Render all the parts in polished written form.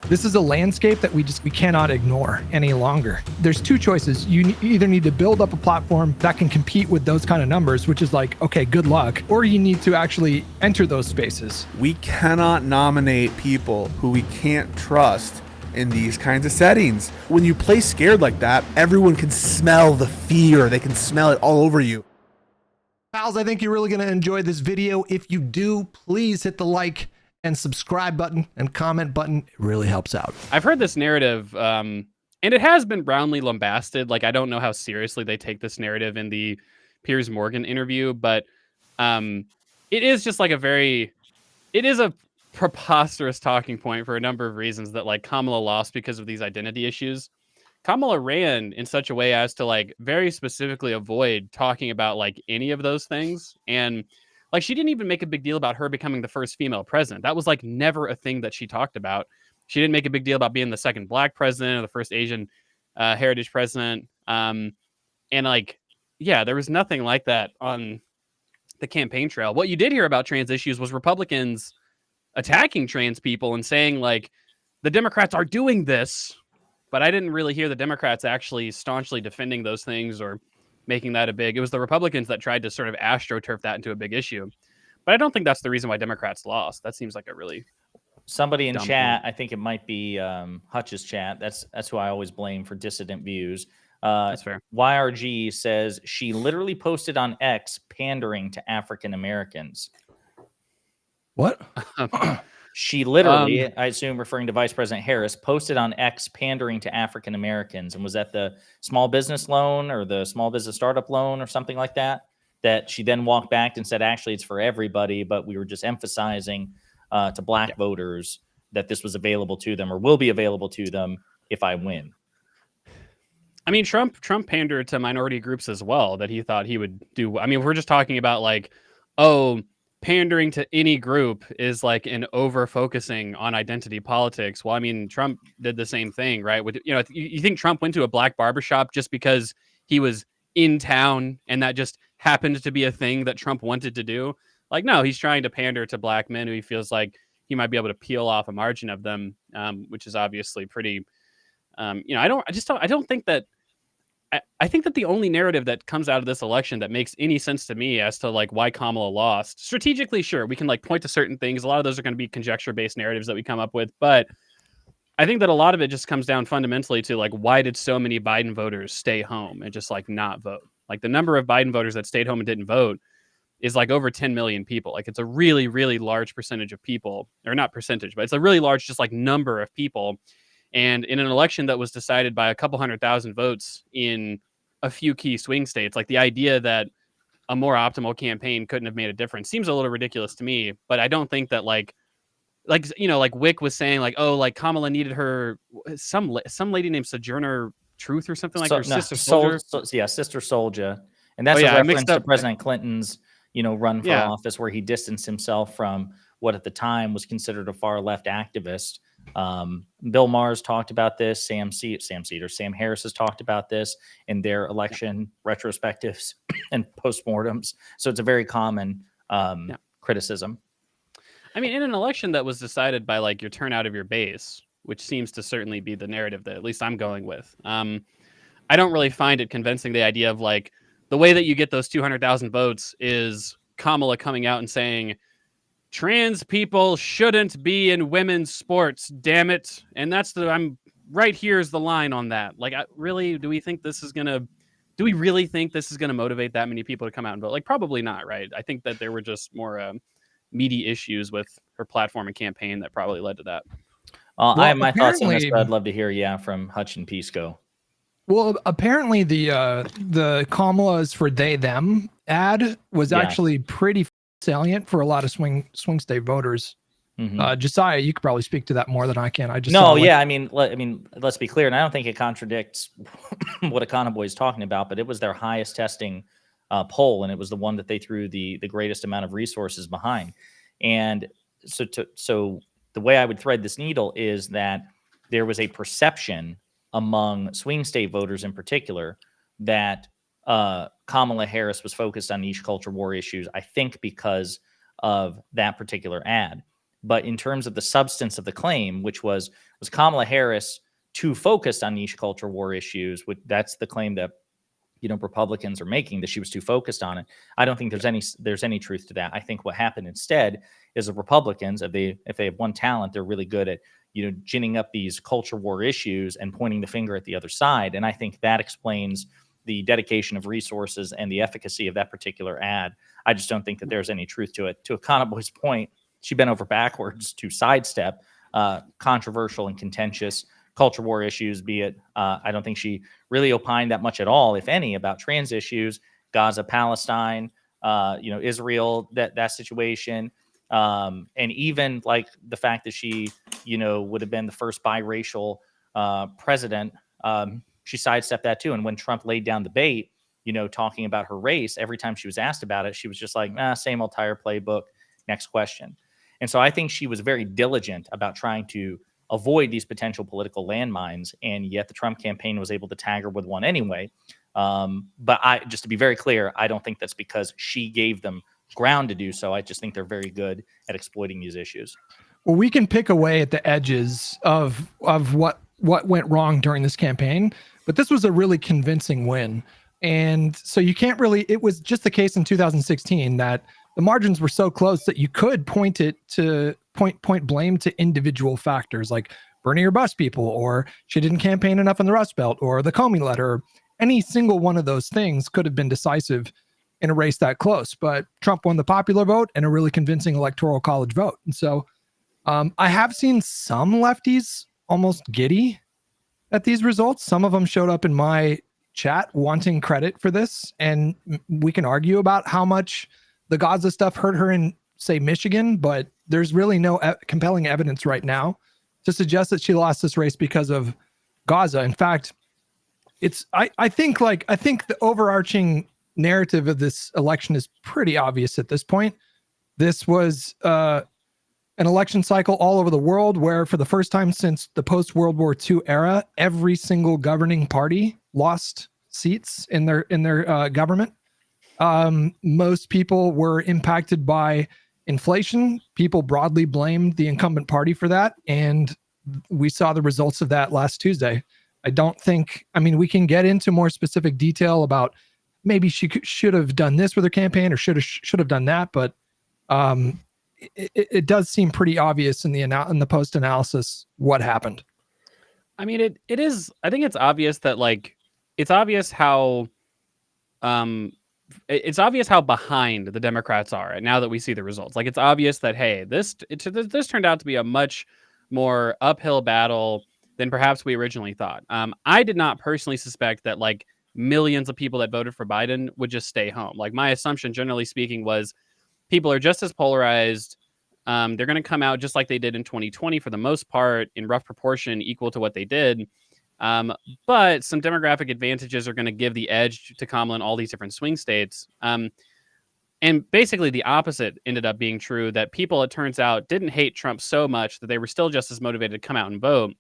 This is a landscape that we cannot ignore any longer. There's two choices. You either need to build up a platform that can compete with those kind of numbers, which is like, okay, good luck, or you need to actually enter those spaces. We cannot nominate people who we can't trust in these kinds of settings. When you play scared like that, everyone can smell the fear. They can smell it all over you. Pals, I think you're really going to enjoy this video. If you do, please hit the like and subscribe button and comment button. It really helps out. I've heard this narrative, and it has been roundly lambasted. Like, I don't know how seriously they take this narrative in the Piers Morgan interview, but it is just like it is a preposterous talking point for a number of reasons that like Kamala lost because of these identity issues. Kamala ran in such a way as to like very specifically avoid talking about like any of those things. And like, she didn't even make a big deal about her becoming the first female president. That was like never a thing that she talked about. She didn't make a big deal about being the second black president or the first Asian heritage president. And like, yeah, there was nothing like that on the campaign trail. What you did hear about trans issues was Republicans attacking trans people and saying like, the Democrats are doing this, but I didn't really hear the Democrats actually staunchly defending those things or making that a big. It was the Republicans that tried to sort of astroturf that into a big issue. But I don't think that's the reason why Democrats lost. That seems like a really somebody in chat. point. I think it might be Hutch's chat. That's who I always blame for dissident views. That's fair. YRG says she literally posted on X pandering to African Americans. What? She literally, I assume referring to Vice President Harris, posted on X pandering to African Americans. And was that the small business loan or the small business startup loan or something like that? That she then walked back and said, actually, it's for everybody, but we were just emphasizing to black voters that this was available to them or will be available to them if I win. I mean, Trump pandered to minority groups as well that he thought he would do. I mean, we're just talking about like, oh, pandering to any group is like an over focusing on identity politics. Well, I mean, Trump did the same thing, right? With, you know, you think Trump went to a black barbershop just because he was in town and that just happened to be a thing that Trump wanted to do? Like, no, he's trying to pander to black men who he feels like he might be able to peel off a margin of them, which is obviously pretty, you know, I don't think that, I think that the only narrative that comes out of this election that makes any sense to me as to like why Kamala lost strategically, sure, we can like point to certain things. A lot of those are going to be conjecture based narratives that we come up with. But I think that a lot of it just comes down fundamentally to like, why did so many Biden voters stay home and just like not vote? Like the number of Biden voters that stayed home and didn't vote is like over 10 million people. Like it's a really, really large percentage of people, or not percentage, but it's a really large, just like number of people. And in an election that was decided by a couple 100,000 votes in a few key swing states, like the idea that a more optimal campaign couldn't have made a difference seems a little ridiculous to me. But I don't think that like, you know, like Wick was saying like, oh, like Kamala needed her, some lady named Sojourner Truth or something like her sister soldier. Sister Soldier. And that's a reference to President Clinton's, you know, run for office where he distanced himself from what at the time was considered a far left activist. Bill Maher's talked about this. Sam Harris has talked about this in their election retrospectives and postmortems. So it's a very common criticism. I mean, in an election that was decided by like your turnout of your base, which seems to certainly be the narrative that at least I'm going with. I don't really find it convincing, the idea of like the way that you get those 200,000 votes is Kamala coming out and saying, trans people shouldn't be in women's sports, damn it. And that's I'm right here's the line on that. Like, really, do we really think this is going to motivate that many people to come out and vote? Like, probably not, right? I think that there were just more meaty issues with her platform and campaign that probably led to that. I have my thoughts on this, but I'd love to hear, from Hutch and Pisco. Well, apparently the Kamala's for they them ad was actually pretty salient for a lot of swing state voters. Jessiah, you could probably speak to that more than I can. I mean, let's be clear, and I don't think it contradicts what Econoboi is talking about, but it was their highest testing poll, and it was the one that they threw the greatest amount of resources behind. And so the way I would thread this needle is that there was a perception among swing state voters in particular that Kamala Harris was focused on niche culture war issues, I think because of that particular ad. But in terms of the substance of the claim, which was Kamala Harris too focused on niche culture war issues, that's the claim that Republicans are making, that she was too focused on it. I don't think there's any truth to that. I think what happened instead is the Republicans, if they have one talent, they're really good at ginning up these culture war issues and pointing the finger at the other side. And I think that explains the dedication of resources and the efficacy of that particular ad. I just don't think that there's any truth to it. To Econoboi's point, she bent over backwards to sidestep controversial and contentious culture war issues, be it, I don't think she really opined that much at all, if any, about trans issues, Gaza, Palestine, Israel, that situation. And even like the fact that she, would have been the first biracial president, she sidestepped that too. And when Trump laid down the bait, talking about her race, every time she was asked about it, she was just like, same old tire playbook, next question. And so I think she was very diligent about trying to avoid these potential political landmines, and yet the Trump campaign was able to tag her with one anyway. But just to be very clear, I don't think that's because she gave them ground to do so. I just think they're very good at exploiting these issues. Well, we can pick away at the edges of what went wrong during this campaign, but this was a really convincing win. And so you can't really, it was just the case in 2016 that the margins were so close that you could point blame to individual factors like Bernie or bus people, or she didn't campaign enough in the Rust Belt, or the Comey letter. Any single one of those things could have been decisive in a race that close. But Trump won the popular vote and a really convincing electoral college vote. And so I have seen some lefties almost giddy at these results. Some of them showed up in my chat wanting credit for this. And we can argue about how much the Gaza stuff hurt her in, say, Michigan, but there's really no compelling evidence right now to suggest that she lost this race because of Gaza. In fact, I think the overarching narrative of this election is pretty obvious at this point. This was an election cycle all over the world where, for the first time since the post-World War II era, every single governing party lost seats in their government. Most people were impacted by inflation. People broadly blamed the incumbent party for that, and we saw the results of that last Tuesday. We can get into more specific detail about maybe she should have done this with her campaign or should have done that, but it does seem pretty obvious in the post analysis what happened. I mean, it is. I think it's obvious that it's obvious how behind the Democrats are, and now that we see the results, it's obvious that, hey, this turned out to be a much more uphill battle than perhaps we originally thought. I did not personally suspect that millions of people that voted for Biden would just stay home. My assumption, generally speaking, was people are just as polarized. They're going to come out just like they did in 2020 for the most part, in rough proportion equal to what they did. But some demographic advantages are going to give the edge to Kamala in all these different swing states. And basically the opposite ended up being true, that people, it turns out, didn't hate Trump so much that they were still just as motivated to come out and vote.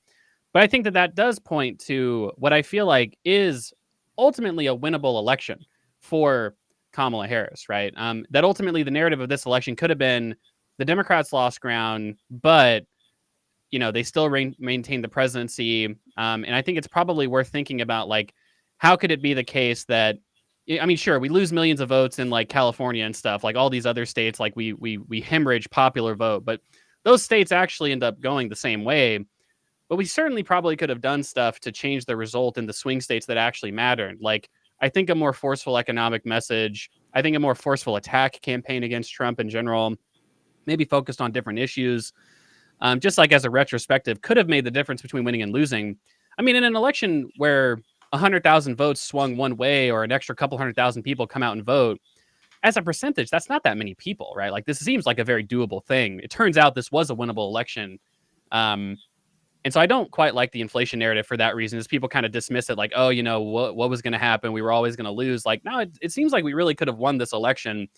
But I think that does point to what I feel like is ultimately a winnable election for Kamala Harris, right? That ultimately the narrative of this election could have been the Democrats lost ground, but they still maintain the presidency. And I think it's probably worth thinking about, how could it be the case that, sure, we lose millions of votes in California and stuff, all these other states, we hemorrhage popular vote, but those states actually end up going the same way. But we certainly probably could have done stuff to change the result in the swing states that actually mattered. I think a more forceful economic message, I think a more forceful attack campaign against Trump in general, maybe focused on different issues, just as a retrospective, could have made the difference between winning and losing. In an election where 100,000 votes swung one way, or an extra couple 100,000 people come out and vote, as a percentage, that's not that many people, right? This seems like a very doable thing. It turns out this was a winnable election. And so I don't quite like the inflation narrative for that reason, as people kind of dismiss it what was going to happen? We were always going to lose. No, it seems like we really could have won this election.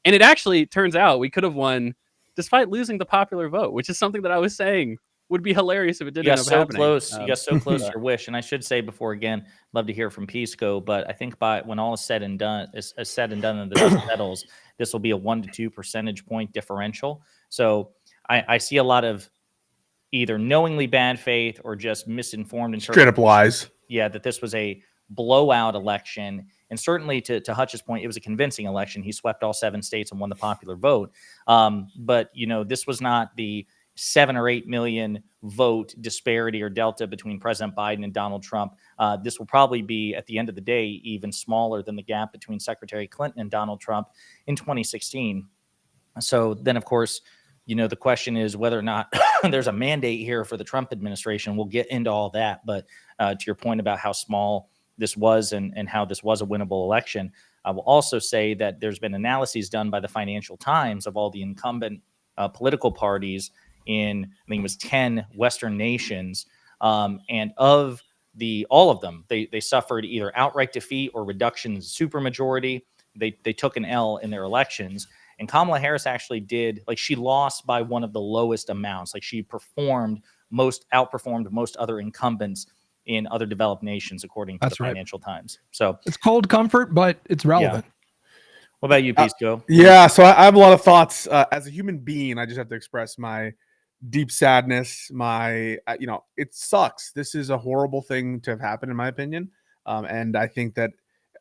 And it actually turns out we could have won despite losing the popular vote, which is something that I was saying would be hilarious if it didn't end up happening. Close. You got so close to your wish. And I should say before, again, love to hear from Pisco, but I think when all is said and done, and the dust settles, this will be a 1 to 2 percentage point differential. So I see a lot of either knowingly bad faith or just misinformed Straight up lies. Yeah, that this was a blowout election. And certainly to Hutch's point, it was a convincing election. He swept all 7 states and won the popular vote. But, you know, this was not the 7 or 8 million vote disparity or delta between President Biden and Donald Trump. This will probably be, at the end of the day, even smaller than the gap between Secretary Clinton and Donald Trump in 2016. So then, of course, you know, the question is whether or not there's a mandate here for the Trump administration. We'll get into all that. But to your point about how small this was and how this was a winnable election, I will also say that there's been analyses done by the Financial Times of all the incumbent political parties in, I think it was 10 Western nations. And of all of them, they suffered either outright defeat or reduction in supermajority. They took an L in their elections. And Kamala Harris actually did, like, she lost by one of the lowest amounts. Like, she outperformed most other incumbents in other developed nations, according to the Financial Times. So it's cold comfort, but it's relevant. Yeah. What about you, Pisco? Yeah, so I have a lot of thoughts. As a human being, I just have to express my deep sadness. It sucks. This is a horrible thing to have happened, in my opinion. And I think that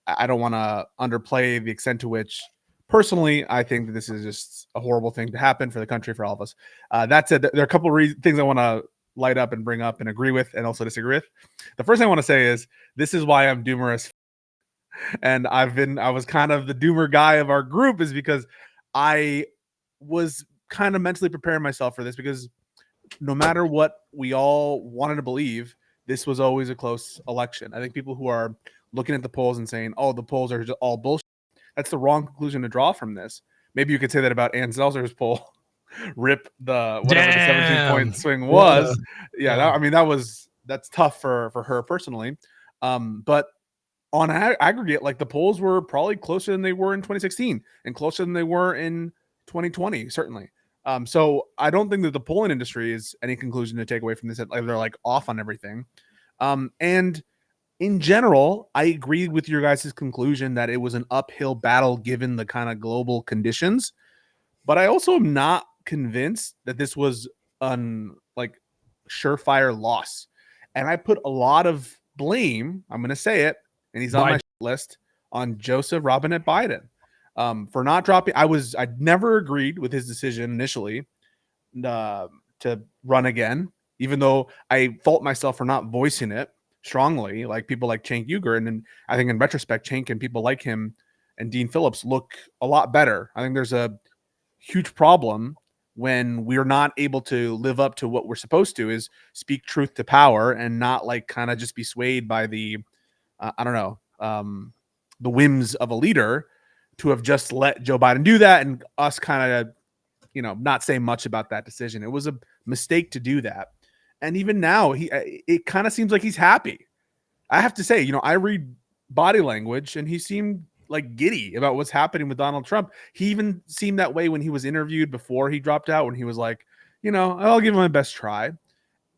I don't want to underplay the extent to which, personally, I think that this is just a horrible thing to happen for the country, for all of us. That said, there are a couple of things I want to light up and bring up and agree with and also disagree with. The first thing I want to say is this is why I'm doomer as and I was kind of the doomer guy of our group, is because I was kind of mentally preparing myself for this, because no matter what we all wanted to believe, this was always a close election. I think people who are looking at the polls and saying, oh, the polls are just all bullshit, that's the wrong conclusion to draw from this. Maybe you could say that about Ann Zelzer's poll. Rip the whatever the 17-point swing was. That's tough for her personally. But on aggregate, like, the polls were probably closer than they were in 2016 and closer than they were in 2020, certainly. So I don't think that the polling industry is any conclusion to take away from this. They're like off on everything. And in general, I agree with your guys' conclusion that it was an uphill battle given the kind of global conditions. But I also am not convinced that this was surefire loss. And I put a lot of blame, I'm going to say it, and he's on my list, on Joseph Robinette Biden for not dropping. I'd never agreed with his decision initially to run again, even though I fault myself for not voicing it strongly, like people like Cenk Uygur. And I think in retrospect, Cenk and people like him and Dean Phillips look a lot better. I think there's a huge problem when we're not able to live up to what we're supposed to, is speak truth to power and not kind of just be swayed by the whims of a leader, to have just let Joe Biden do that and us kind of, not say much about that decision. It was a mistake to do that. And even now, it kind of seems like he's happy. I have to say, I read body language, and he seemed like giddy about what's happening with Donald Trump. He even seemed that way when he was interviewed before he dropped out, when he was like, I'll give him my best try.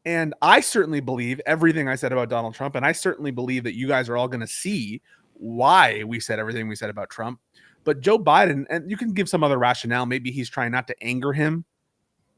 And I certainly believe everything I said about Donald Trump. And I certainly believe that you guys are all going to see why we said everything we said about Trump. But Joe Biden, and you can give some other rationale. Maybe he's trying not to anger him,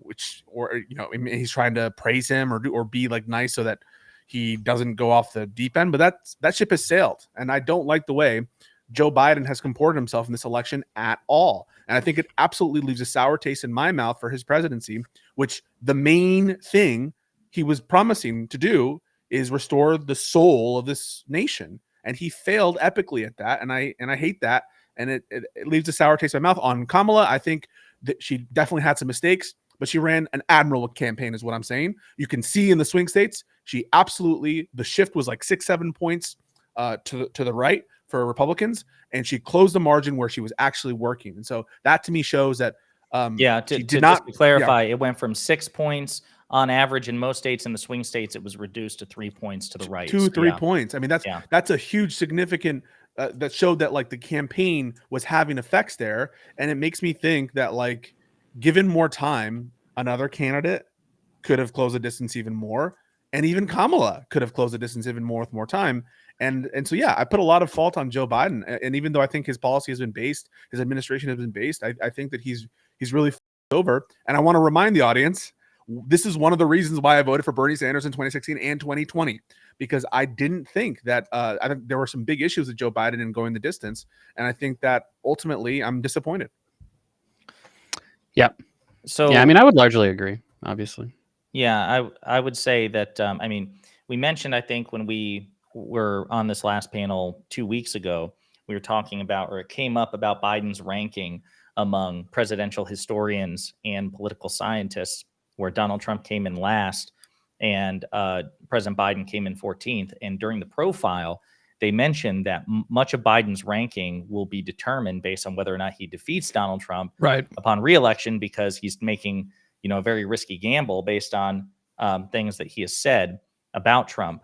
he's trying to praise him or be nice so that he doesn't go off the deep end. But that ship has sailed. And I don't like the way Joe Biden has comported himself in this election at all. And I think it absolutely leaves a sour taste in my mouth for his presidency, which the main thing he was promising to do is restore the soul of this nation. And he failed epically at that. And I hate that. And it leaves a sour taste in my mouth. On Kamala, I think that she definitely had some mistakes, but she ran an admirable campaign, is what I'm saying. You can see in the swing states, she absolutely, the shift was 6-7 points to the right for Republicans, and she closed the margin where she was actually working. And so that to me shows that to clarify, it went from 6 points on average in most states. In the swing states, it was reduced to 3 points to the right. 2-3 points. I mean, that's a huge significant that showed that the campaign was having effects there. And it makes me think that given more time, another candidate could have closed the distance even more. And even Kamala could have closed the distance even more with more time. And so, yeah, I put a lot of fault on Joe Biden. And even though I think his policy has been based, his administration has been based, I think that he's really over. And I want to remind the audience, this is one of the reasons why I voted for Bernie Sanders in 2016 and 2020, because I didn't think that I think there were some big issues with Joe Biden and going the distance. And I think that ultimately I'm disappointed. Yeah. So yeah, I mean, I would largely agree, obviously. Yeah, I would say that, I mean, we mentioned, I think when we were on this last panel 2 weeks ago, we were talking about, or it came up about Biden's ranking among presidential historians and political scientists, where Donald Trump came in last and President Biden came in 14th. And during the profile, they mentioned that much of Biden's ranking will be determined based on whether or not he defeats Donald Trump upon re-election, because he's making, you know, a very risky gamble based on things that he has said about Trump.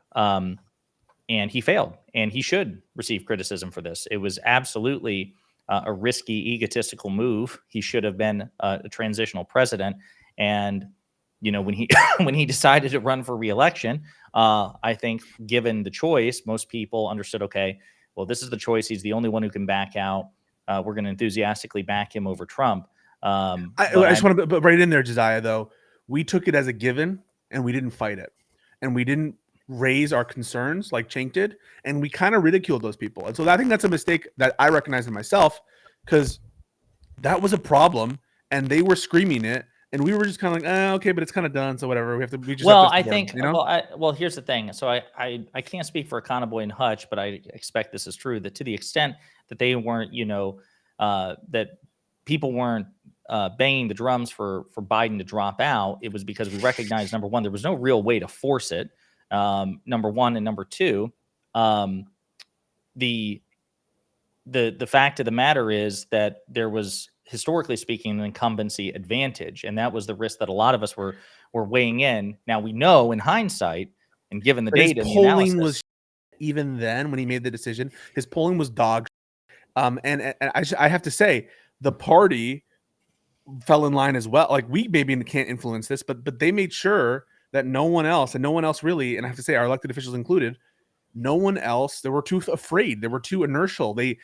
And he failed, and he should receive criticism for this. It was absolutely a risky, egotistical move. He should have been a transitional president. And, you know, when he when he decided to run for re-election, I think given the choice, most people understood, okay, well, this is the choice. He's the only one who can back out. We're going to enthusiastically back him over Trump. I just want to put right in there, Jesiah, though. We took it as a given and we didn't fight it. And we didn't raise our concerns like Cenk did. And we kind of ridiculed those people. And so I think that's a mistake that I recognize in myself, because that was a problem and they were screaming it. And we were just kind of like, okay, but it's kind of done. So whatever. We just well, have to I support think, them, you know? well, here's the thing. So I can't speak for Econoboi and Hutch, but I expect this is true, that to the extent that they weren't, you know, that people weren't banging the drums for Biden to drop out, it was because we recognized, number one, there was no real way to force it. Number one, and number two, the fact of the matter is that there was, historically speaking, an incumbency advantage, and that was the risk that a lot of us were weighing in. Now we know in hindsight, and given the data, his polling was even then when he made the decision, his polling was dog. And I have to say, the party fell in line as well. Like, we maybe can't influence this, but they made sure that no one else really, and I have to say our elected officials included, no one else, they were too afraid, they were too inertial. They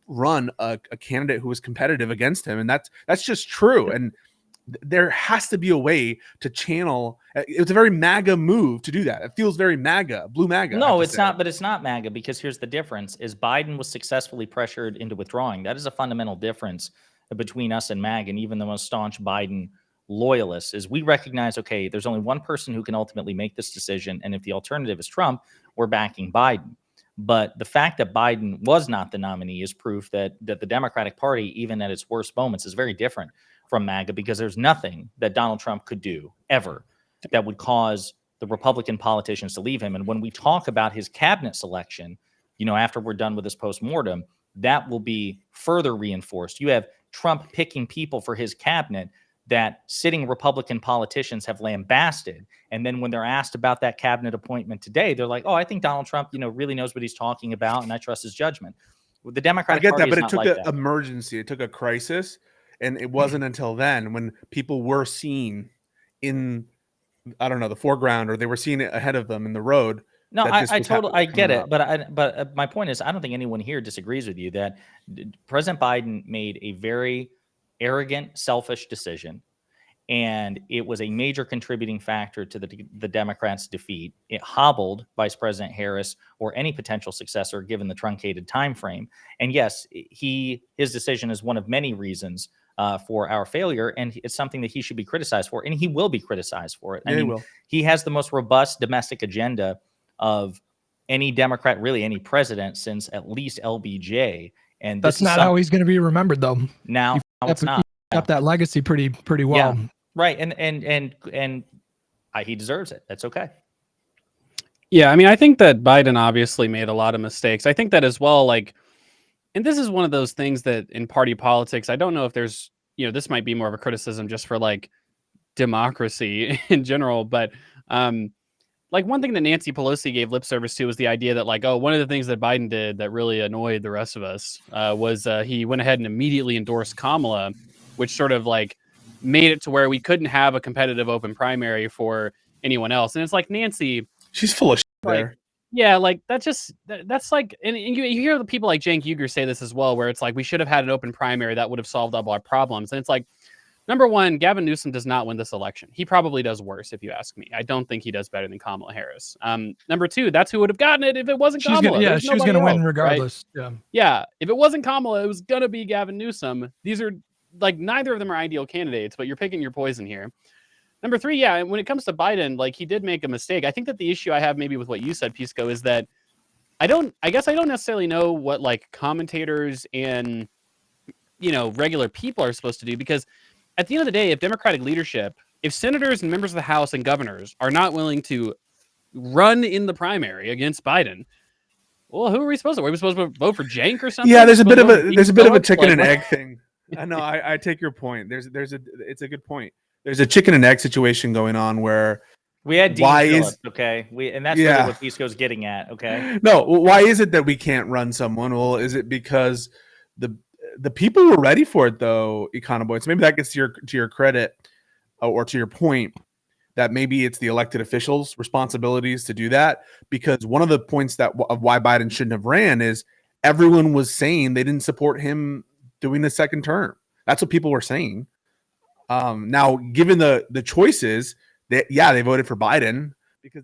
run a candidate who was competitive against him, and that's just true. And there has to be a way to channel. It's a very MAGA move to do that. It feels very MAGA, blue MAGA. No, it's not, but it's not MAGA, because here's the difference: is Biden was successfully pressured into withdrawing. That is a fundamental difference between us and MAGA, and even the most staunch Biden loyalists, is we recognize, okay, there's only one person who can ultimately make this decision, and if the alternative is Trump, we're backing Biden. But the fact that Biden was not the nominee is proof that the Democratic Party, even at its worst moments, is very different from MAGA, because there's nothing that Donald Trump could do ever that would cause the Republican politicians to leave him. And when we talk about his cabinet selection, you know, after we're done with this postmortem, that will be further reinforced. You have Trump picking people for his cabinet that sitting Republican politicians have lambasted. And then when they're asked about that cabinet appointment today, they're like, oh, I think Donald Trump, you know, really knows what he's talking about, and I trust his judgment. The Democratic Party, I get that, but it took an emergency. It took a crisis. And it wasn't until then, when people were seen in, I don't know, the foreground, or they were seeing it ahead of them in the road. No, I get it. But my point is, I don't think anyone here disagrees with you that President Biden made a very arrogant, selfish decision, and it was a major contributing factor to the Democrats' defeat. It hobbled Vice President Harris or any potential successor, given the truncated time frame. And yes, his decision is one of many reasons for our failure, and it's something that he should be criticized for, and he will be criticized for it. I mean, he has the most robust domestic agenda of any Democrat, really any president, since at least LBJ. And that's not how he's going to be remembered, though. Now it's not. He kept that legacy pretty well. Yeah, right, and he deserves it. That's okay. Yeah, I mean, I think that Biden obviously made a lot of mistakes. I think that as well, like, and this is one of those things that in party politics, I don't know if there's, you know, this might be more of a criticism just for like democracy in general, but like one thing that Nancy Pelosi gave lip service to was the idea that, like, oh, one of the things that Biden did that really annoyed the rest of us was he went ahead and immediately endorsed Kamala, which sort of like made it to where we couldn't have a competitive open primary for anyone else. And it's like, Nancy, she's full of shit like, there. Yeah, like that's like, and you hear the people like Cenk Uygur say this as well, where it's like we should have had an open primary that would have solved all our problems. And it's like, number one, Gavin Newsom does not win this election. He probably does worse, if you ask me. I don't think he does better than Kamala Harris. Number two, that's who would have gotten it if it wasn't Kamala. She was gonna win regardless. Right? Yeah, if it wasn't Kamala, it was gonna be Gavin Newsom. These are like, neither of them are ideal candidates, but you're picking your poison here. Number three, yeah, when it comes to Biden, like, he did make a mistake. I think that the issue I have maybe with what you said, Pisco, is that I guess I don't necessarily know what like commentators and, you know, regular people are supposed to do, because at the end of the day, if Democratic leadership, if senators and members of the House and governors are not willing to run in the primary against Biden, well, who are we supposed to? Are we supposed to vote for Cenk or something? Yeah, there's a bit of a chicken and egg thing. I know. I take your point. It's a good point. There's a chicken and egg situation going on where we had Dean Phillips, okay? And that's really what Pisco's getting at, okay? No, why is it that we can't run someone? Well, is it because the people were ready for it though, Econoboi? So maybe that gets to your credit, or to your point, that maybe it's the elected officials' responsibilities to do that. Because one of the points of why Biden shouldn't have ran is everyone was saying they didn't support him doing the second term. That's what people were saying. Now, given the choices, they voted for Biden because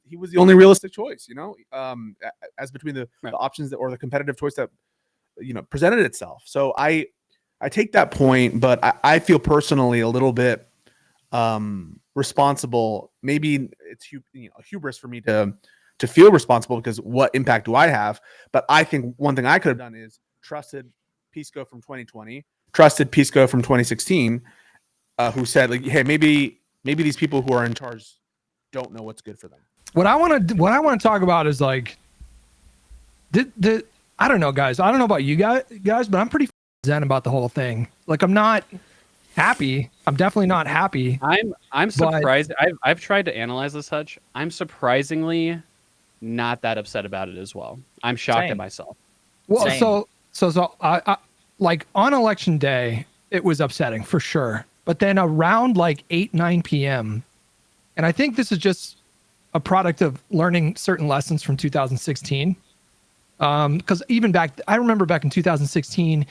he was the only realistic choice, you know, as between the options or the competitive choice that, you know, presented itself. So I take that point, but I feel personally a little bit responsible. Maybe it's hubris for me to feel responsible, because what impact do I have? But I think one thing I could have done is trusted Pisco from 2020, trusted Pisco from 2016, who said, like, hey, maybe these people who are in charge don't know what's good for them. What I want to talk about is like I don't know, guys. I don't know about you guys, but I'm pretty zen about the whole thing. Like, I'm not happy. I'm definitely not happy. I'm surprised. I've tried to analyze this, Hutch. I'm surprisingly not that upset about it as well. I'm shocked at myself. Well, so I like on election day, it was upsetting for sure. But then around like 9 p.m., and I think this is just a product of learning certain lessons from 2016. Because I remember back in 2016,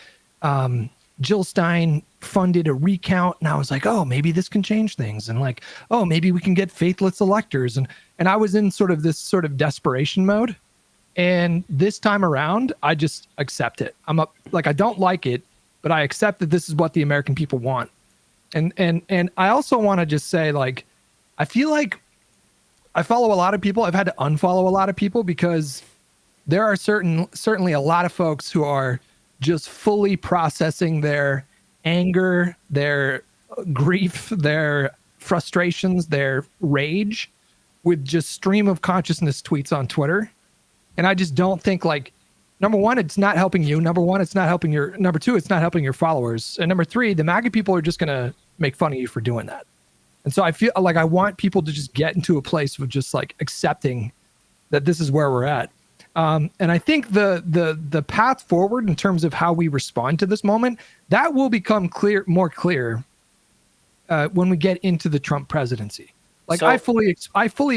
Jill Stein funded a recount, and I was like, oh, maybe this can change things. And like, oh, maybe we can get faithless electors. And I was in this desperation mode. And this time around, I just accept it. I don't like it, but I accept that this is what the American people want. And I also want to just say, like, I feel like I follow a lot of people. I've had to unfollow a lot of people because there are certainly a lot of folks who are just fully processing their anger, their grief, their frustrations, their rage with just stream of consciousness tweets on Twitter. And I just don't think, like, number one, it's not helping you. Number two, it's not helping your followers. And number three, the MAGA people are just going to make fun of you for doing that. And so I feel like I want people to just get into a place of just like accepting that this is where we're at. And I think the path forward in terms of how we respond to this moment, that will become more clear when we get into the Trump presidency. Like, I fully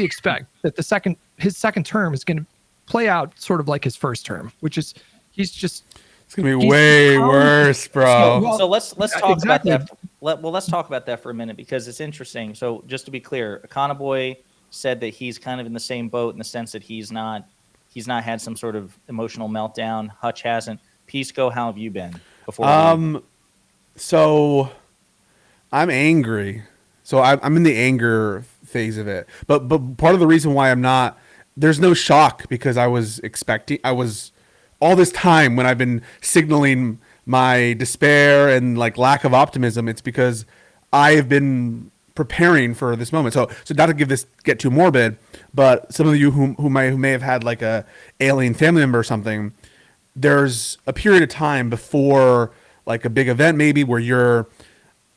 expect that his second term is going to play out sort of like his first term, which is it's gonna be way worse, bro. So let's talk about that. Let's talk about that for a minute, because it's interesting. So just to be clear, Econoboi said that he's kind of in the same boat in the sense that he's not had some sort of emotional meltdown. Hutch hasn't. Pisco, how have you been before? So I'm angry. So I'm in the anger phase of it. But part of the reason why I'm not, there's no shock, because I was all this time when I've been signaling my despair and like lack of optimism, it's because I have been preparing for this moment. So not to get too morbid, but some of you who may have had like a alien family member or something, there's a period of time before like a big event maybe where you're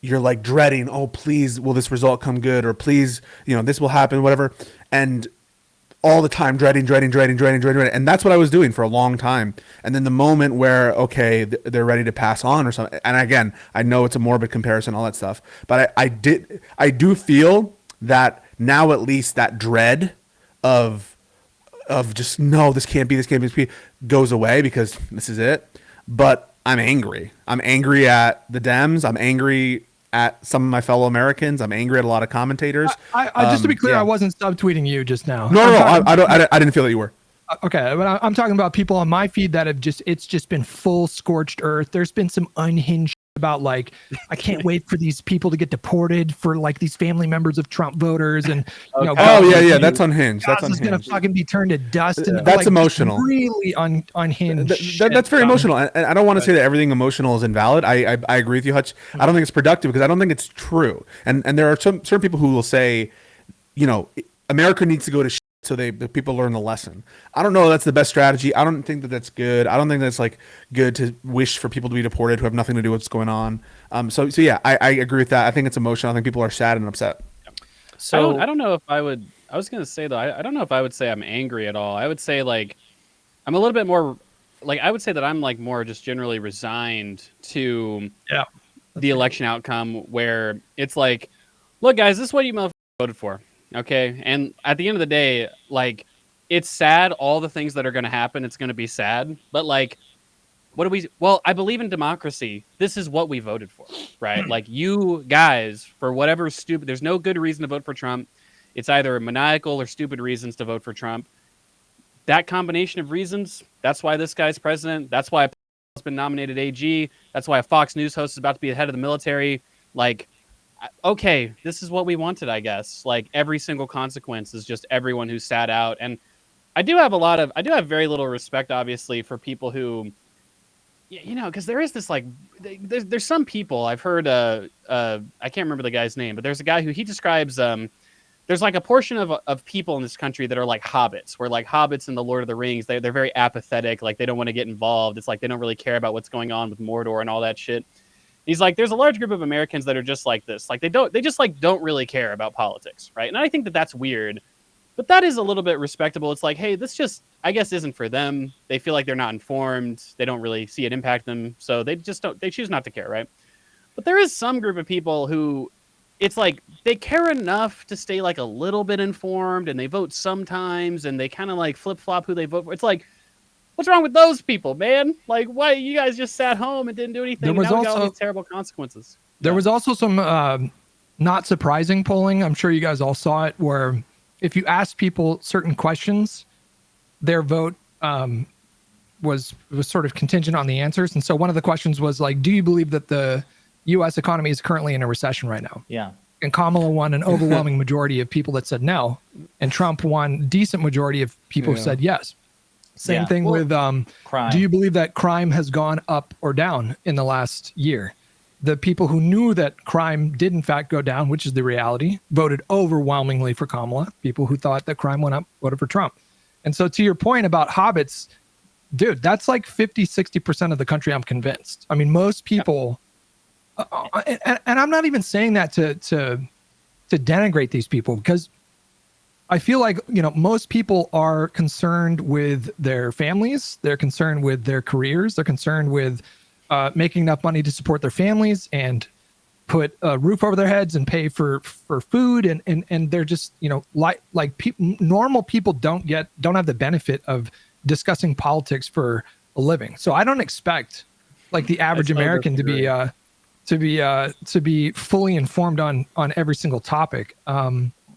like dreading, oh, please, will this result come good? Or please, this will happen, whatever. And all the time dreading. And that's what I was doing for a long time. And then the moment where, okay, they're ready to pass on or something. And again, I know it's a morbid comparison, all that stuff, but I do feel that now at least that dread of of just, no, this can't be, goes away because this is it. But I'm angry. I'm angry at the Dems. I'm angry at some of my fellow Americans. I'm angry at a lot of commentators. I just to be clear, I wasn't subtweeting you just now. No, I didn't feel that you were. Okay, but I'm talking about people on my feed that have it's just been full scorched earth. There's been some unhinged about like, I can't wait for these people to get deported for like these family members of Trump voters, and you know, that's unhinged. That's unhinged. Gonna fucking be turned to dust, and that's like, emotional. Really unhinged. That's very emotional, and I don't want to say that everything emotional is invalid. I agree with you, Hutch. I don't think it's productive because I don't think it's true. And there are certain people who will say, you know, America needs to go to so the people learn the lesson. I don't know that's the best strategy. I don't think that that's good. I don't think that's like good to wish for people to be deported who have nothing to do with what's going on. So yeah, I agree with that. I think it's emotional. I think people are sad and upset. So I don't know if I would. I was gonna say though, I don't know if I would say I'm angry at all. I would say like I'm a little bit more like I would say that I'm like more just generally resigned to the election outcome, where it's like, look guys, this is what you motherfuckers voted for. Okay. And at the end of the day, like, it's sad, all the things that are going to happen, it's going to be sad. But like, I believe in democracy. This is what we voted for, right? Like, you guys, for whatever stupid, there's no good reason to vote for Trump. It's either maniacal or stupid reasons to vote for Trump. That combination of reasons, that's why this guy's president. That's why has been nominated AG. That's why a Fox News host is about to be the head of the military. Like, okay, this is what we wanted, I guess. Like, every single consequence is just everyone who sat out. And I do have very little respect, obviously, for people who, you know, because there is this like, there's some people I've heard, I can't remember the guy's name, but there's a guy who he describes, there's like a portion of people in this country that are like hobbits, where like hobbits in the Lord of the Rings, they're very apathetic, like they don't want to get involved. It's like they don't really care about what's going on with Mordor and all that shit. He's like, there's a large group of Americans that are just like this. Like they just like don't really care about politics, right? And I think that that's weird, but that is a little bit respectable. It's like, hey, this just, I guess, isn't for them. They feel like they're not informed. They don't really see it impact them. So they choose not to care, right? But there is some group of people who, it's like, they care enough to stay like a little bit informed, and they vote sometimes, and they kind of like flip-flop who they vote for. It's like, what's wrong with those people, man? Like, why you guys just sat home and didn't do anything? There was now we got also all these terrible consequences. There was also some not surprising polling. I'm sure you guys all saw it, where if you ask people certain questions, their vote was sort of contingent on the answers. And so one of the questions was like, do you believe that the U.S. economy is currently in a recession right now? Yeah. And Kamala won an overwhelming majority of people that said no, and Trump won a decent majority of people who said yes. Same thing with crime. Do you believe that crime has gone up or down in the last year? The people who knew that crime did in fact go down, which is the reality, voted overwhelmingly for Kamala. People who thought that crime went up voted for Trump. And so to your point about hobbits, dude, that's like 50-60% of the country, I'm convinced. I mean, most people, and I'm not even saying that to denigrate these people, because I feel like, you know, most people are concerned with their families. They're concerned with their careers. They're concerned with making enough money to support their families and put a roof over their heads and pay for food. And they're just, you know, normal people don't have the benefit of discussing politics for a living. So I don't expect like the average American to be fully informed on every single topic.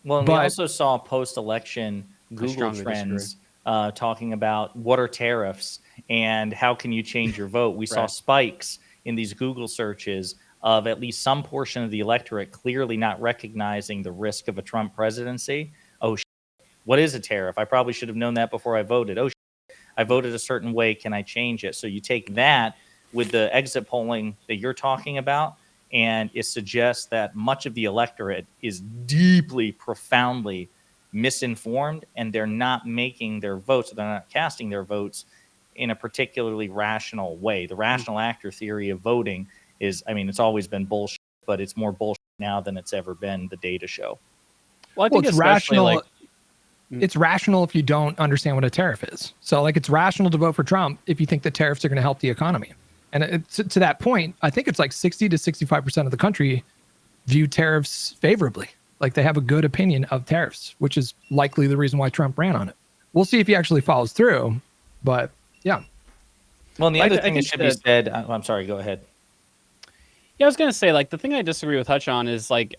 Well, we also saw post-election Google trends talking about what are tariffs and how can you change your vote. We saw spikes in these Google searches of at least some portion of the electorate clearly not recognizing the risk of a Trump presidency. Oh, what is a tariff? I probably should have known that before I voted. Oh, I voted a certain way. Can I change it? So you take that with the exit polling that you're talking about, and it suggests that much of the electorate is deeply, profoundly misinformed, and they're not making their votes, they're not casting their votes in a particularly rational way. The rational actor theory of voting is, I mean, it's always been bullshit, but it's more bullshit now than it's ever been, the data show. Well, I think it's rational. It's rational if you don't understand what a tariff is. So like, it's rational to vote for Trump if you think the tariffs are going to help the economy. And to that point, I think it's like 60 to 65% of the country view tariffs favorably. Like they have a good opinion of tariffs, which is likely the reason why Trump ran on it. we'll see if he actually follows through. But yeah. Well, and the other thing I that should be said, I'm sorry, go ahead. Yeah, I was gonna say, like, the thing I disagree with Hutch on is, like,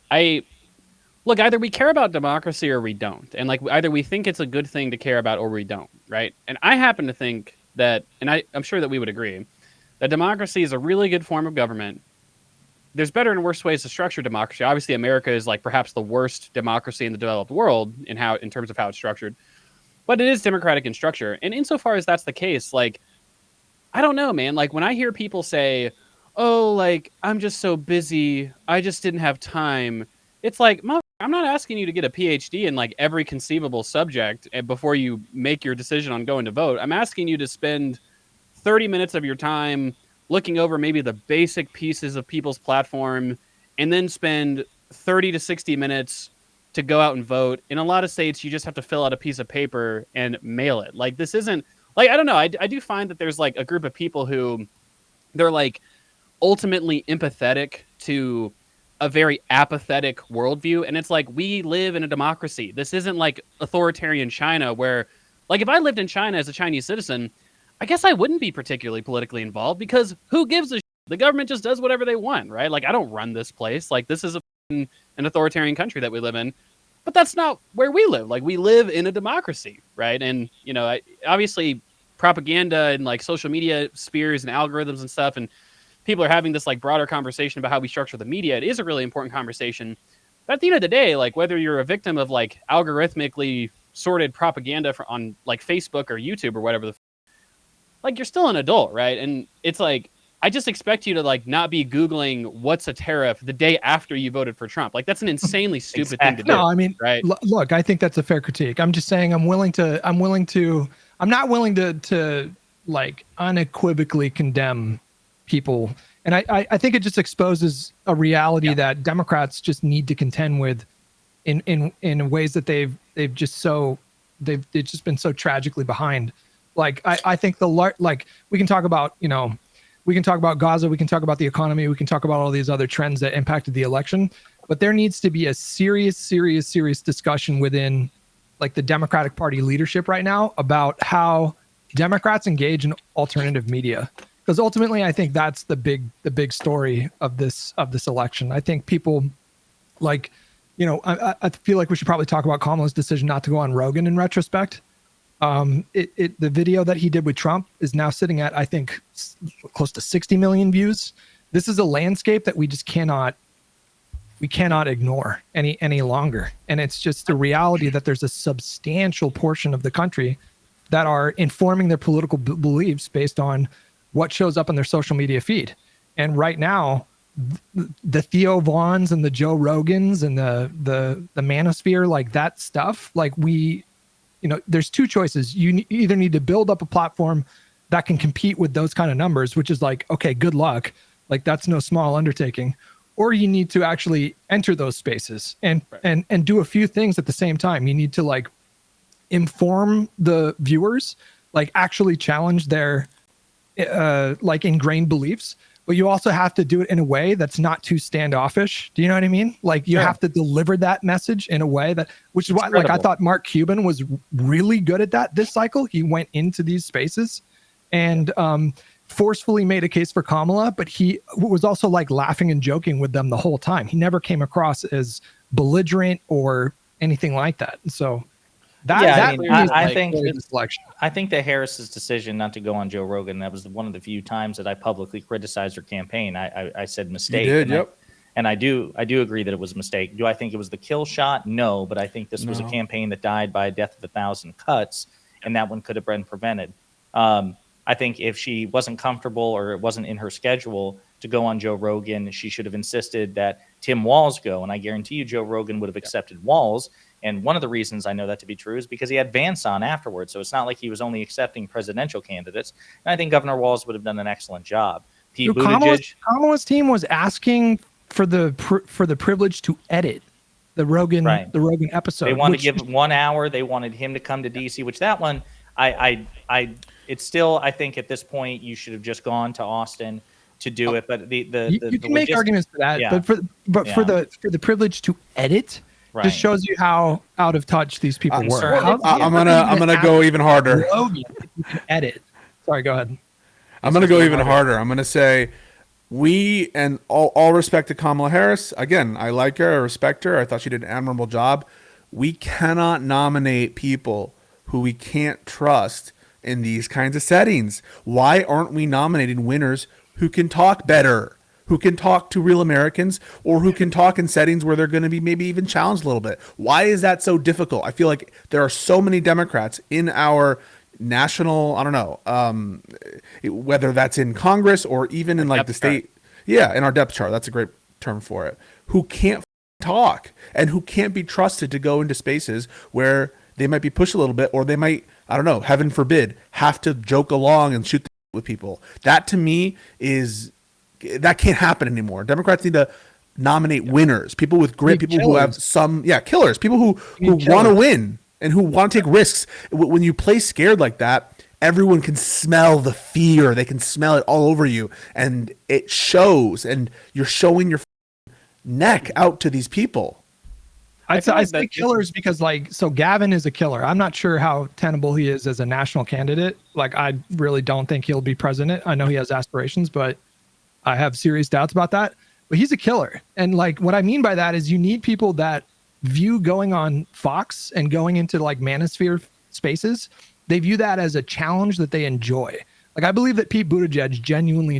look, either we care about democracy or we don't, and like either we think it's a good thing to care about or we don't, right? And I happen to think that, and I'm sure that we would agree, that democracy is a really good form of government. There's better and worse ways to structure democracy. Obviously, America is like perhaps the worst democracy in the developed world in terms of how it's structured, but it is democratic in structure. And insofar as that's the case, like, I don't know, man. Like when I hear people say, "Oh, like I'm just so busy, I just didn't have time," it's like, I'm not asking you to get a PhD in like every conceivable subject before you make your decision on going to vote. I'm asking you to spend 30 minutes of your time looking over maybe the basic pieces of people's platform and then spend 30 to 60 minutes to go out and vote. In a lot of states, you just have to fill out a piece of paper and mail it. Like this isn't like, I don't know. I do find that there's like a group of people who they're like ultimately empathetic to a very apathetic worldview. And it's like, we live in a democracy. This isn't like authoritarian China where, like, if I lived in China as a Chinese citizen, I guess I wouldn't be particularly politically involved because who gives a shit? The government just does whatever they want, right? Like, I don't run this place. Like, this is an authoritarian country that we live in. But that's not where we live. Like, we live in a democracy, right? And, you know, obviously propaganda and like social media spheres and algorithms and stuff, and people are having this like broader conversation about how we structure the media. It is a really important conversation. But at the end of the day, like whether you're a victim of like algorithmically sorted propaganda on like Facebook or YouTube or whatever, like you're still an adult, right? And it's like, I just expect you to like not be Googling what's a tariff the day after you voted for Trump. Like that's an insanely stupid thing to do. No, I mean, right? Look, I think that's a fair critique. I'm just saying I'm not willing to like unequivocally condemn people. And I think it just exposes a reality that Democrats just need to contend with in ways that they've just been so tragically behind. Like I think like we can talk about, you know, we can talk about Gaza, we can talk about the economy, we can talk about all these other trends that impacted the election, but there needs to be a serious discussion within like the Democratic Party leadership right now about how Democrats engage in alternative media. Because ultimately, I think that's the big story of this election. I think people like, you know, I feel like we should probably talk about Kamala's decision not to go on Rogan in retrospect. The video that he did with Trump is now sitting at, I think, close to 60 million views. This is a landscape that we just cannot ignore any longer. And it's just the reality that there's a substantial portion of the country that are informing their political beliefs based on what shows up on their social media feed. And right now, the Theo Vaughns and the Joe Rogans and the manosphere, like that stuff, like you know, there's two choices. You either need to build up a platform that can compete with those kind of numbers, which is like, okay, good luck. Like that's no small undertaking. Or you need to actually enter those spaces and do a few things at the same time. You need to like inform the viewers, like actually challenge their like ingrained beliefs, but you also have to do it in a way that's not too standoffish. Do you know what I mean? Like you have to deliver that message in a way which is why like I thought Mark Cuban was really good at that this cycle. He went into these spaces and forcefully made a case for Kamala, but he was also like laughing and joking with them the whole time. He never came across as belligerent or anything like that. So I think that Harris's decision not to go on Joe Rogan, that was one of the few times that I publicly criticized her campaign. I said mistake. You did, yep. I do agree that it was a mistake. Do I think it was the kill shot? No, but I think this was a campaign that died by a death of 1,000 cuts, and that one could have been prevented. I think if she wasn't comfortable or it wasn't in her schedule to go on Joe Rogan, she should have insisted that Tim Walz go. And I guarantee you Joe Rogan would have accepted Walz. And one of the reasons I know that to be true is because he had Vance on afterwards. So it's not like he was only accepting presidential candidates. And I think Governor Walz would have done an excellent job. Pete Buttigieg. Kamala's team was asking for the privilege to edit the Rogan episode. They wanted to give him 1 hour. They wanted him to come to DC, which that one, it's still, I think at this point you should have just gone to Austin to do it. But you can make arguments for that. Yeah. But for the privilege to edit, Right. Just shows you how out of touch these people were. I'm gonna go even harder. Rogan, if you can edit. Sorry, go ahead. I'm gonna go even harder. I'm gonna say we, and all respect to Kamala Harris. Again, I like her, I respect her. I thought she did an admirable job. We cannot nominate people who we can't trust in these kinds of settings. Why aren't we nominating winners who can talk better, who can talk to real Americans, or who can talk in settings where they're going to be maybe even challenged a little bit? Why is that so difficult? I feel like there are so many Democrats in our national, I don't know, whether that's in Congress or even in like the state. Yeah, in our depth chart. That's a great term for it. Who can't talk and who can't be trusted to go into spaces where they might be pushed a little bit, or they might, I don't know, heaven forbid, have to joke along and shoot with people. That to me that can't happen anymore. Democrats need to nominate winners, people with grit, people who have some, killers, people who want to win and who want to take risks. When you play scared like that, everyone can smell the fear. They can smell it all over you, and it shows, and you're showing your neck out to these people. I say killers because, like, so Gavin is a killer. I'm not sure how tenable he is as a national candidate. Like, I really don't think he'll be president. I know he has aspirations, but I have serious doubts about that. But he's a killer. And like, what I mean by that is you need people that view going on Fox and going into like manosphere spaces, they view that as a challenge that they enjoy. Like, I believe that Pete Buttigieg genuinely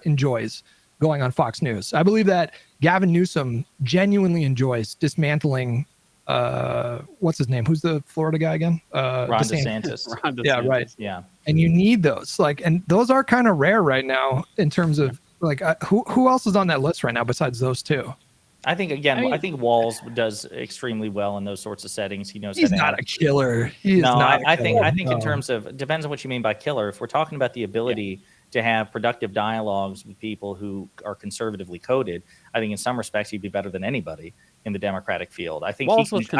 enjoys going on Fox News. I believe that Gavin Newsom genuinely enjoys dismantling, what's his name? Who's the Florida guy again? Ron DeSantis. Ron DeSantis. Yeah, right. Yeah. And you need those, like, and those are kind of rare right now in terms of like, who else is on that list right now besides those two? I think, again, I think Walls does extremely well in those sorts of settings. He knows. He's not a killer. I think in terms of, depends on what you mean by killer. If we're talking about the ability to have productive dialogues with people who are conservatively coded, I think in some respects he'd be better than anybody in the Democratic field. I think Walls he can.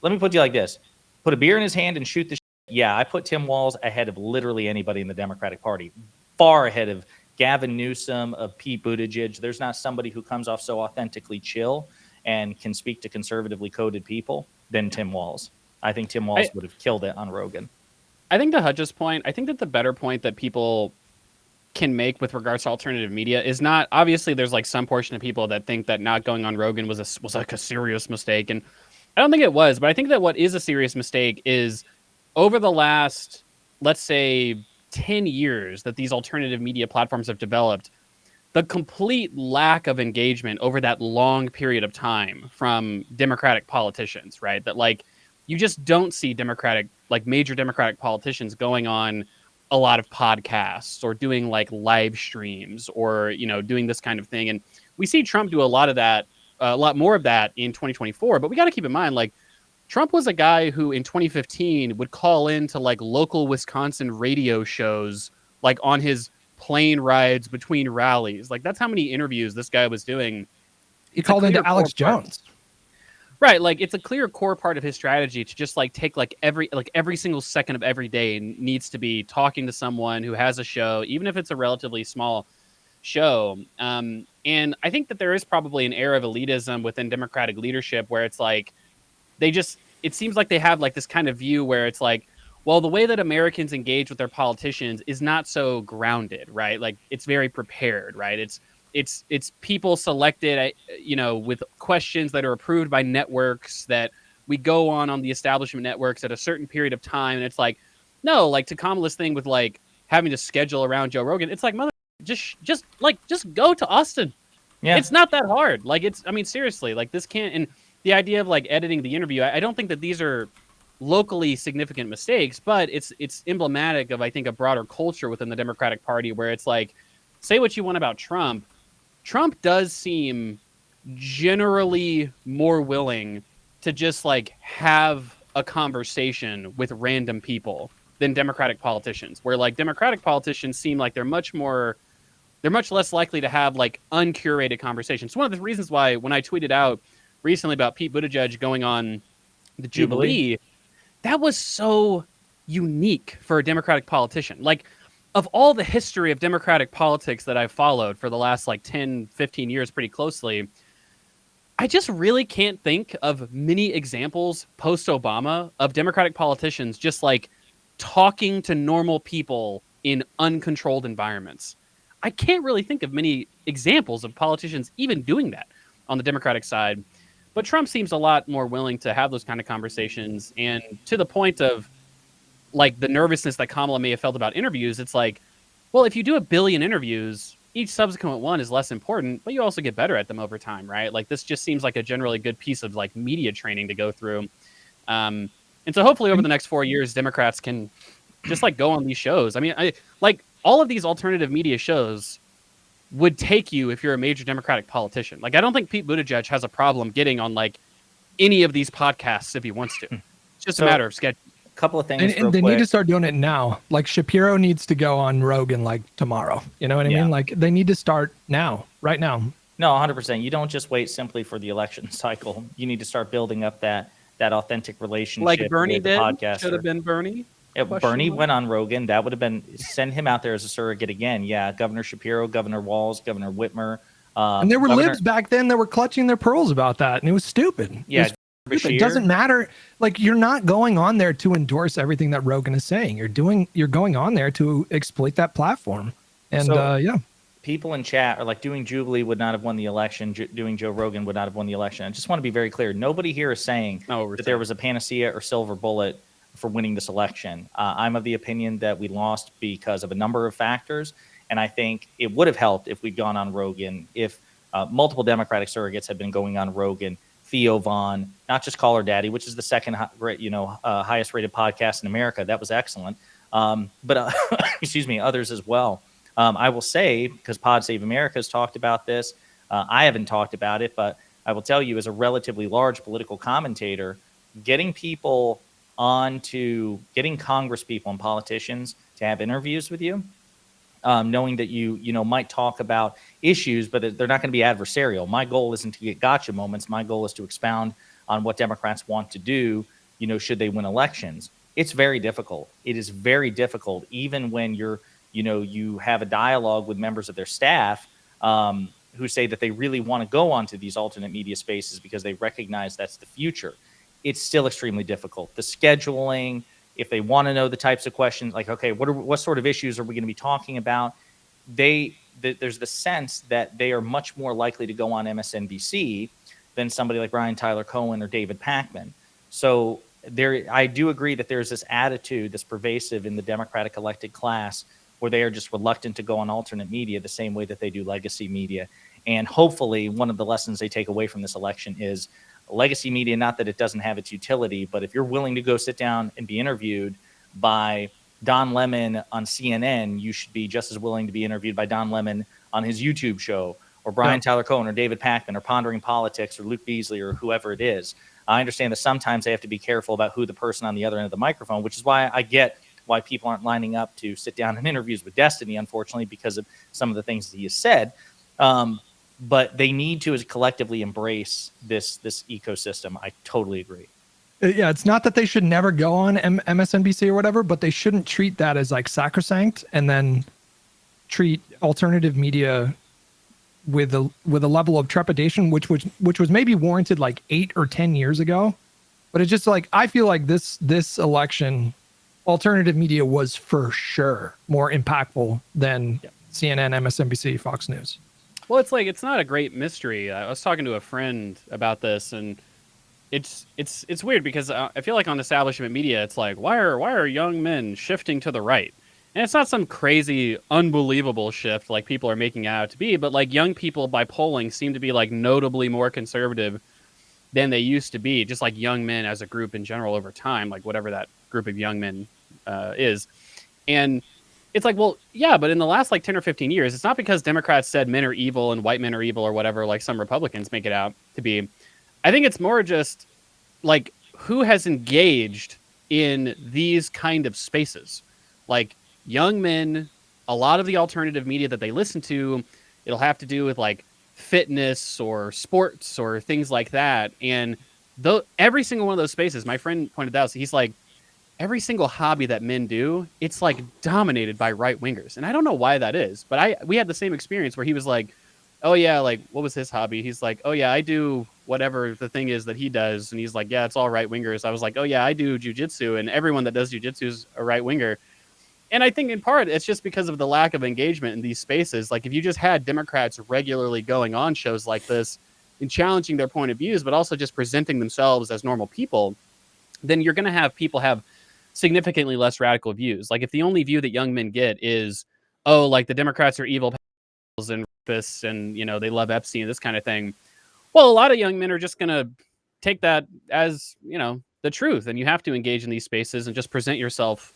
Let me put it like this: put a beer in his hand and shoot the shit. Yeah, I put Tim Walz ahead of literally anybody in the Democratic Party, far ahead of Gavin Newsom, of Pete Buttigieg. There's not somebody who comes off so authentically chill and can speak to conservatively coded people than Tim Walz. I think Tim Walz would have killed it on Rogan. I think to Hutch's point, I think that the better point that people can make with regards to alternative media is not, obviously there's like some portion of people that think that not going on Rogan was like a serious mistake. And I don't think it was, but I think that what is a serious mistake is over the last, let's say, 10 years that these alternative media platforms have developed, the complete lack of engagement over that long period of time from Democratic politicians, right? That like, you just don't see major Democratic politicians going on a lot of podcasts or doing like live streams or, doing this kind of thing. And we see Trump do a lot of that, a lot more of that in 2024, but we got to keep in mind, like, Trump was a guy who in 2015 would call into like local Wisconsin radio shows, like on his plane rides between rallies. Like, that's how many interviews this guy was doing. He called into Alex Jones. Right. Like, it's a clear core part of his strategy to just like take like every single second of every day needs to be talking to someone who has a show, even if it's a relatively small show. And I think that there is probably an air of elitism within Democratic leadership where it's like, it seems like they have like this kind of view where it's like, well, the way that Americans engage with their politicians is not so grounded, right? Like, it's very prepared, right? It's people selected, with questions that are approved by networks that we go on the establishment networks at a certain period of time. And it's like, no, like to Kamala's thing with like having to schedule around Joe Rogan. It's like, mother, just go to Austin. Yeah. It's not that hard. Like, seriously, like this can't, and the idea of like editing the interview, I don't think that these are locally significant mistakes, but it's emblematic of, I think, a broader culture within the Democratic Party where it's like, say what you want about Trump. Trump does seem generally more willing to just like have a conversation with random people than Democratic politicians, where like Democratic politicians seem like they're much less likely to have like uncurated conversations. One of the reasons why when I tweeted out recently about Pete Buttigieg going on the Jubilee, that was so unique for a Democratic politician. Like, of all the history of Democratic politics that I've followed for the last like 10, 15 years pretty closely, I just really can't think of many examples post-Obama of Democratic politicians just like talking to normal people in uncontrolled environments. I can't really think of many examples of politicians even doing that on the Democratic side. But Trump seems a lot more willing to have those kind of conversations. And to the point of like the nervousness that Kamala may have felt about interviews, it's like, well, if you do 1 billion interviews, each subsequent one is less important, but you also get better at them over time, right? Like this just seems like a generally good piece of like media training to go through. And so hopefully over the next 4 years, Democrats can just like go on these shows. I mean, I like all of these alternative media shows would take you if you're a major Democratic politician. Like, I don't think Pete Buttigieg has a problem getting on like any of these podcasts if he wants to. It's just a matter of schedule. Couple of things. And they need to start doing it now. Like Shapiro needs to go on Rogan like tomorrow. You know what I mean? Like they need to start now, right now. No, 100%. You don't just wait simply for the election cycle. You need to start building up that authentic relationship. Like Bernie with the did. podcaster. Should have been Bernie. Yeah, Bernie went on Rogan. That would have been send him out there as a surrogate again. Yeah, Governor Shapiro, Governor Walz, Governor Whitmer. And there were libs back then that were clutching their pearls about that, and it was stupid. Yeah. It doesn't matter. Like you're not going on there to endorse everything that Rogan is saying. You're going on there to exploit that platform. And so, people in chat are like, doing Jubilee would not have won the election. Doing Joe Rogan would not have won the election. I just want to be very clear. Nobody here is saying that there was a panacea or silver bullet for winning this election. I'm of the opinion that we lost because of a number of factors. And I think it would have helped if we'd gone on Rogan, if multiple Democratic surrogates had been going on Rogan, Theo Vaughn, not just Call Her Daddy, which is the second highest rated podcast in America. That was excellent. But excuse me, others as well. I will say, because Pod Save America has talked about this, I haven't talked about it, but I will tell you, as a relatively large political commentator, getting Congress people and politicians to have interviews with you, knowing that you might talk about issues, but they're not going to be adversarial. My goal isn't to get gotcha moments. My goal is to expound on what Democrats want to do, should they win elections. It's very difficult. It is very difficult, even when you have a dialogue with members of their staff who say that they really want to go onto these alternate media spaces because they recognize that's the future. It's still extremely difficult. The scheduling, if they want to know the types of questions, like, okay, what sort of issues are we going to be talking about? There's the sense that they are much more likely to go on MSNBC than somebody like Brian Tyler Cohen or David Pakman. So I do agree that there's this attitude that's pervasive in the Democratic elected class where they are just reluctant to go on alternate media the same way that they do legacy media. And hopefully one of the lessons they take away from this election is legacy media, not that it doesn't have its utility, but if you're willing to go sit down and be interviewed by Don Lemon on CNN, you should be just as willing to be interviewed by Don Lemon on his YouTube show, or Brian Tyler Cohen or David Pakman or Pondering Politics or Luke Beasley or whoever it is. I understand that sometimes they have to be careful about who the person on the other end of the microphone, which is why I get why people aren't lining up to sit down in interviews with Destiny, unfortunately, because of some of the things that he has said. But they need to collectively embrace this ecosystem. I totally agree. Yeah, it's not that they should never go on MSNBC or whatever, but they shouldn't treat that as like sacrosanct and then treat alternative media with a level of trepidation, which was maybe warranted like 8 or 10 years ago. But it's just like, I feel like this election, alternative media was for sure more impactful than CNN, MSNBC, Fox News. Well, it's like, it's not a great mystery. I was talking to a friend about this, and it's weird because I feel like on establishment media, it's like, why are young men shifting to the right? And it's not some crazy, unbelievable shift like people are making it out to be, but like young people by polling seem to be like notably more conservative than they used to be, just like young men as a group in general over time, like whatever that group of young men is. And it's like, well, yeah, but in the last like 10 or 15 years, it's not because Democrats said men are evil and white men are evil or whatever, like some Republicans make it out to be. I think it's more just like who has engaged in these kind of spaces. Like young men, a lot of the alternative media that they listen to, it'll have to do with like fitness or sports or things like that. And every single one of those spaces, my friend pointed out, so he's like, every single hobby that men do, it's like dominated by right wingers. And I don't know why that is, but we had the same experience where he was like, oh yeah, like what was his hobby? He's like, oh yeah, I do whatever the thing is that he does, and he's like, yeah, it's all right wingers. I was like, oh yeah, I do jujitsu, and everyone that does jujitsu is a right winger. And I think in part it's just because of the lack of engagement in these spaces. Like if you just had Democrats regularly going on shows like this and challenging their point of views, but also just presenting themselves as normal people, then you're going to have people have significantly less radical views. Like if the only view that young men get is, oh, like the Democrats are evil and rapists and, you know, they love Epstein, this kind of thing. Well, a lot of young men are just going to take that as, you know, the truth. And you have to engage in these spaces and just present yourself.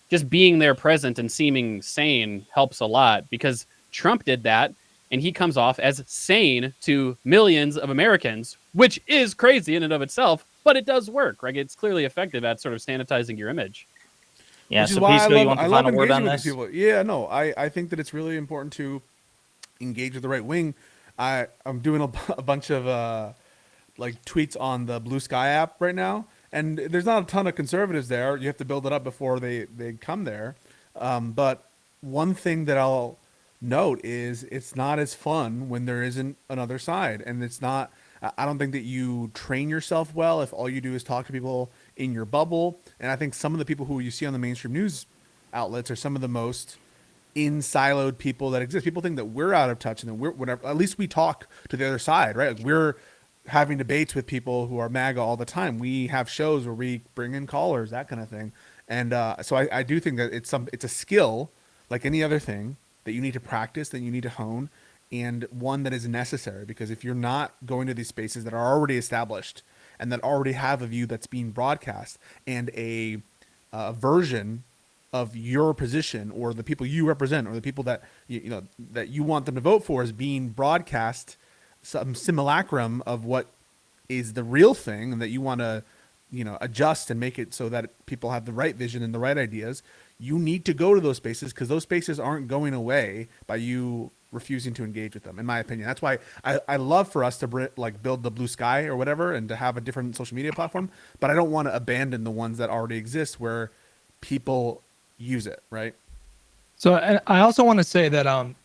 Just being there present and seeming sane helps a lot, because Trump did that and he comes off as sane to millions of Americans, which is crazy in and of itself, but it does work, right? It's clearly effective at sort of sanitizing your image. Yeah, so Pisco, you want the final word on this? Yeah, no, I think that it's really important to engage with the right wing. I'm doing a bunch of like tweets on the Blue Sky app right now, and there's not a ton of conservatives there. You have to build it up before they come there. But one thing that I'll note is it's not as fun when there isn't another side, and it's not. I don't think that you train yourself well if all you do is talk to people in your bubble. And I think some of the people who you see on the mainstream news outlets are some of the most in-siloed people that exist. People think that we're out of touch and that we're whatever. At least we talk to the other side, right? Like we're having debates with people who are MAGA all the time. We have shows where we bring in callers, that kind of thing. And so I do think that it's a skill like any other thing that you need to practice, that you need to hone, and one that is necessary, because if you're not going to these spaces that are already established and that already have a view that's being broadcast and a version of your position or the people you represent or the people that you know that you want them to vote for is being broadcast, some simulacrum of what is the real thing, and that you want to, you know, adjust and make it so that people have the right vision and the right ideas, you need to go to those spaces, because those spaces aren't going away by you refusing to engage with them, in my opinion. That's why I love for us to like build the Blue Sky or whatever and to have a different social media platform, but I don't want to abandon the ones that already exist where people use it, right? So and I also want to say that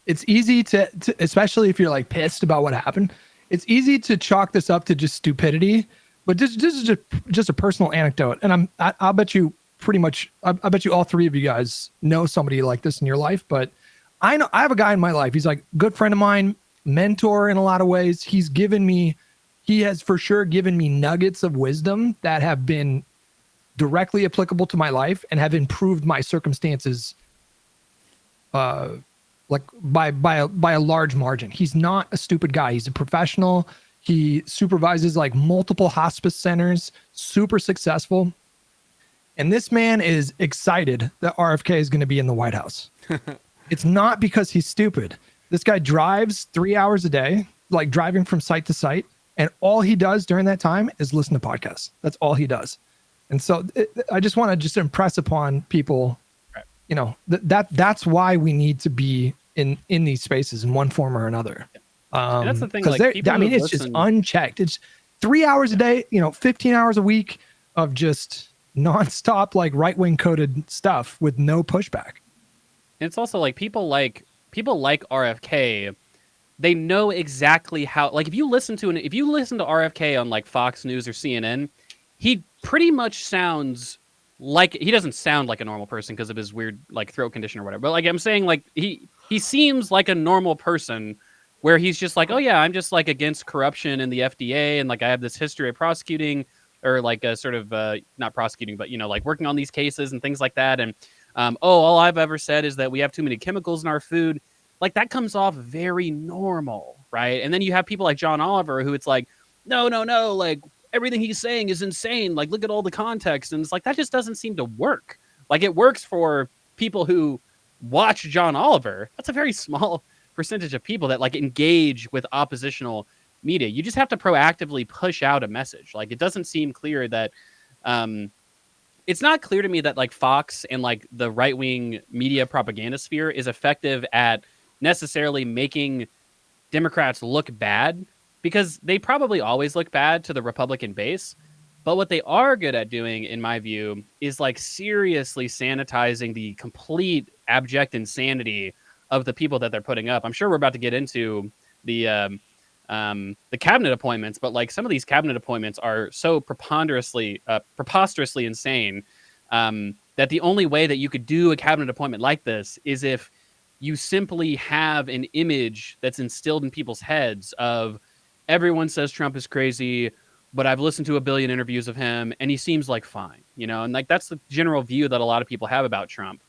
it's easy to especially if you're like pissed about what happened, it's easy to chalk this up to just stupidity, but this is just a personal anecdote, and I'll bet you pretty much I bet you all three of you guys know somebody like this in your life, but I have a guy in my life. He's like a good friend of mine, mentor in a lot of ways. He has for sure given me nuggets of wisdom that have been directly applicable to my life and have improved my circumstances like by a large margin. He's not a stupid guy. He's a professional. He supervises like multiple hospice centers, super successful. And this man is excited that RFK is going to be in the White House. It's not because he's stupid. This guy drives 3 hours a day, like driving from site to site. And all he does during that time is listen to podcasts. That's all he does. And so I just want to just impress upon people, you know, that's why we need to be in these spaces in one form or another. That's the thing. Like, I mean, it's just unchecked. It's 3 hours a day, you know, 15 hours a week of just nonstop, like right-wing coded stuff with no pushback. It's also like people like RFK, they know exactly how, like if you listen to RFK on like Fox News or CNN, he pretty much sounds like, he doesn't sound like a normal person because of his weird like throat condition or whatever. But like I'm saying, like he seems like a normal person where he's just like, oh yeah, I'm just like against corruption in the FDA, and like I have this history of prosecuting or like a sort of not prosecuting, but you know, like working on these cases and things like that. And all I've ever said is that we have too many chemicals in our food. Like that comes off very normal, right? And then you have people like John Oliver, who it's like, no, like everything he's saying is insane. Like, look at all the context. And it's like, that just doesn't seem to work. Like it works for people who watch John Oliver. That's a very small percentage of people that like engage with oppositional media. You just have to proactively push out a message. Like it doesn't seem clear that, it's not clear to me that like Fox and like the right-wing media propaganda sphere is effective at necessarily making Democrats look bad, because they probably always look bad to the Republican base. But what they are good at doing, in my view, is like seriously sanitizing the complete abject insanity of the people that they're putting up. I'm sure we're about to get into the the cabinet appointments, but like some of these cabinet appointments are so preposterously insane that the only way that you could do a cabinet appointment like this is if you simply have an image that's instilled in people's heads of everyone says Trump is crazy, but I've listened to a billion interviews of him and he seems like fine, you know, and like that's the general view that a lot of people have about Trump.